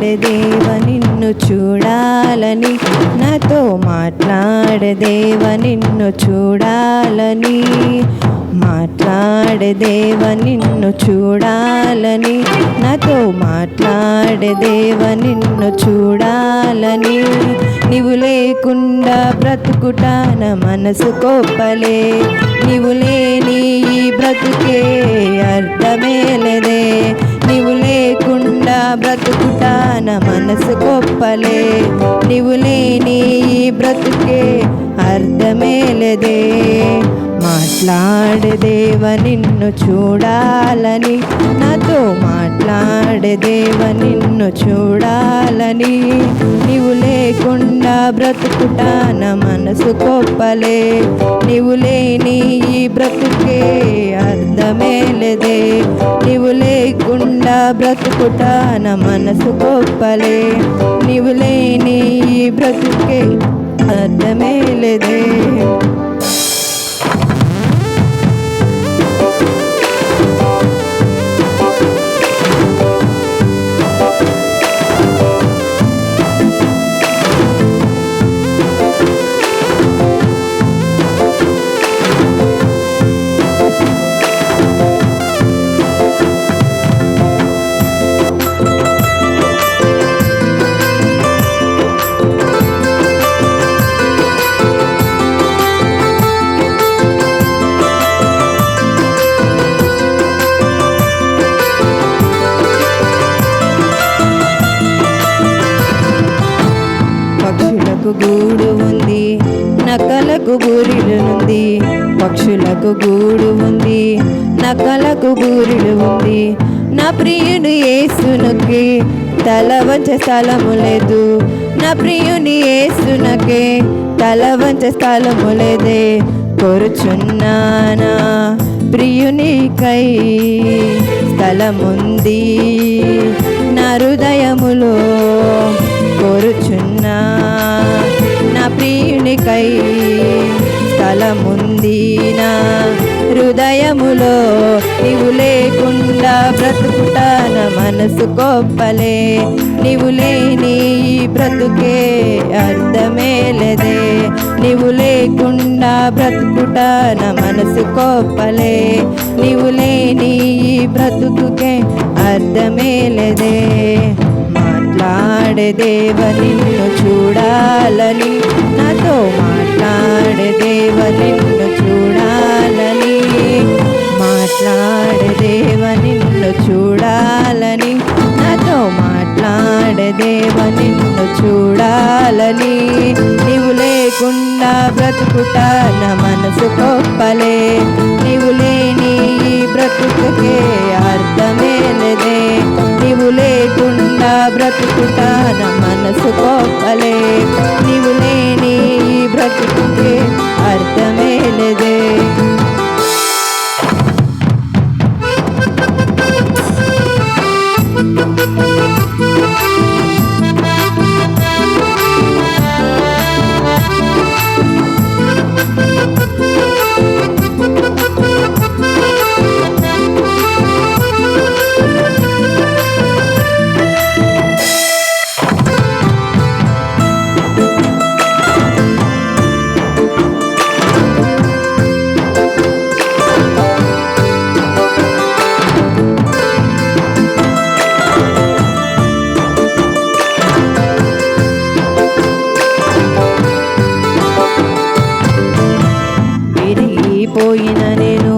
మాట్లాడే దేవ నిన్ను చూడాలని, నాతో మాట్లాడే దేవ నిన్ను చూడాలని, మాట్లాడే దేవ నిన్ను చూడాలని, నాతో మాట్లాడే దేవ నిన్ను చూడాలని. నీవు లేకుండా బ్రతుకుట నా మనసు కోప్పలే, నీవు లేని ఈ బ్రతుకే అర్థమే లేదే. నీవు లేకుండా బ్రతుకుట నా మనసు కోప్పలే, నీవు లేని ఈ బ్రతుకే అర్థమే లేదే. మాట్లాడే దేవ నిన్ను చూడాలని, నాతో మాట్లాడే దేవ నిన్ను చూడాలని. నీవు లేకుండా బ్రతుకుట నా మనసు కోప్పలే, నీవు లేని ఈ బ్రతుకే అర్థమే లేదే. నీవు లేకుండా బ్రతుకుట నా మనసు కోప్పలే, నీవు లేని ఈ బ్రతుకే అర్థమే లేదే. గూడు ఉంది, నక్కలకు గూరిడునుంది. పక్షులకు గూడు ఉంది, నక్కలకు గూరిడు ఉంది. నా ప్రియుని యేసునకే తల వంచ స్థలము లేదు, నా ప్రియుని యేసునకే తల వంచ స్థలము లేదే. కోరుచున్నానా ప్రియునికై స్థలముంది నా హృదయములో, కోరుచున్నా నా ప్రియునికై స్థలముంది నా హృదయములో. నీవు లేకుండా బ్రతుకుట నా మనసు కోప్పలే, నీవు లేని బ్రతుకే అర్థమే లేదే. నీవు లేకుండా బ్రతుకుట నా మనసు కోప్పలే, నీవు లేని బ్రతుకుకే అర్థమే లేదే. మాట్లాడే దేవ నిన్ను చూడాలని, నాతో మాట్లాడే దేవ నిన్ను చూడాలని, మాట్లాడే దేవ నిన్ను చూడాలని, నాతో మాట్లాడే దేవ నిన్ను చూడాలని. నీవు లేకుండా బ్రతుకుట నా మనసు కోప్పలే, నీవు లేని బ్రతుకుకే అర్థమే లేదే. నీవు లేకుండా బ్రతుకుట నా మనసు కోప్పలే, నీవు లేని బ్రతుకుకే అర్థమే లేదే. పోయిన నేను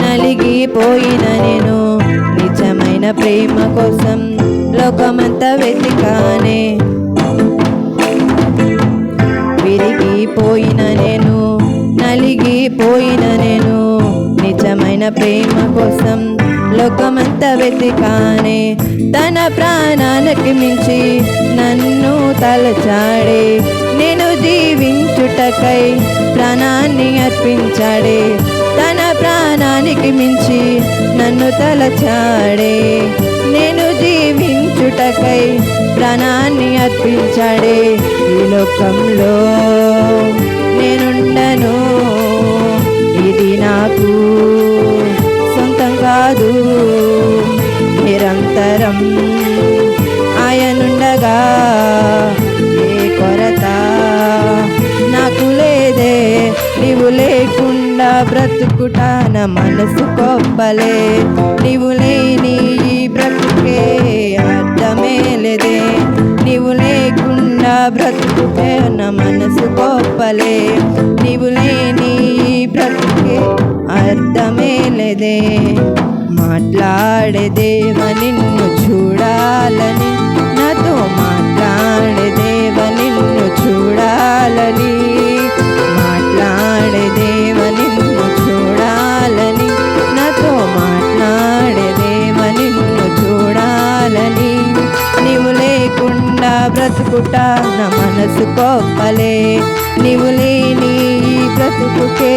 నలిగిపోయిన నేను నిజమైన ప్రేమ కోసం లోకమంతా వెతికానే. విరిగిపోయిన నేను నలిగిపోయిన నేను నిజమైన ప్రేమ కోసం లోకమంతా వెతికానే. తన ప్రాణానికి మించి నన్ను తలచాడే, నేను జీవించుటకై ప్రాణాన్ని అర్పించాడే. తన ప్రాణానికి మించి నన్ను తలచాడే, నేను జీవించుటకై ప్రాణాన్ని అర్పించాడే. ఈ లోకంలో నేనుండను, ఇది నాకు సొంతం కాదు, నిరంతరం ఆయనుండ బ్రతుకుట నా మనసు గొప్పలే, నీవు లేని ఈ బ్రతుకే అర్థమే లేదే, నీవు లేకుండా బ్రతుకుటే నా మనసు గొప్పలే, నీవు లేని ఈ బ్రతుకే అర్థమే లేదే. మాట్లాడే దేవా నిన్ను చూడాలని, నాతో మాట్లాడే దేవా నిన్ను చూడాలని, మాట్లాడే దేవా నిన్ను చూడాలని, నాతో మాట్లాడే దేవా నిన్ను చూడాలని, నీవు లేకుండా బ్రతుకుట నా మనసు గొప్పలే, నీవు లేని ఈ బ్రతుకుకే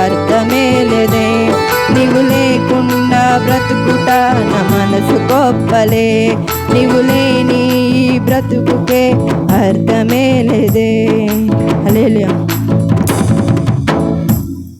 అర్థమే లేదే, నీవు లేకుండా బ్రతుకుట నా మనసు గొప్పలే, నీవు లేని ఈ బ్రతుకుకే అర్థమే లేదే. హల్లెలూయా.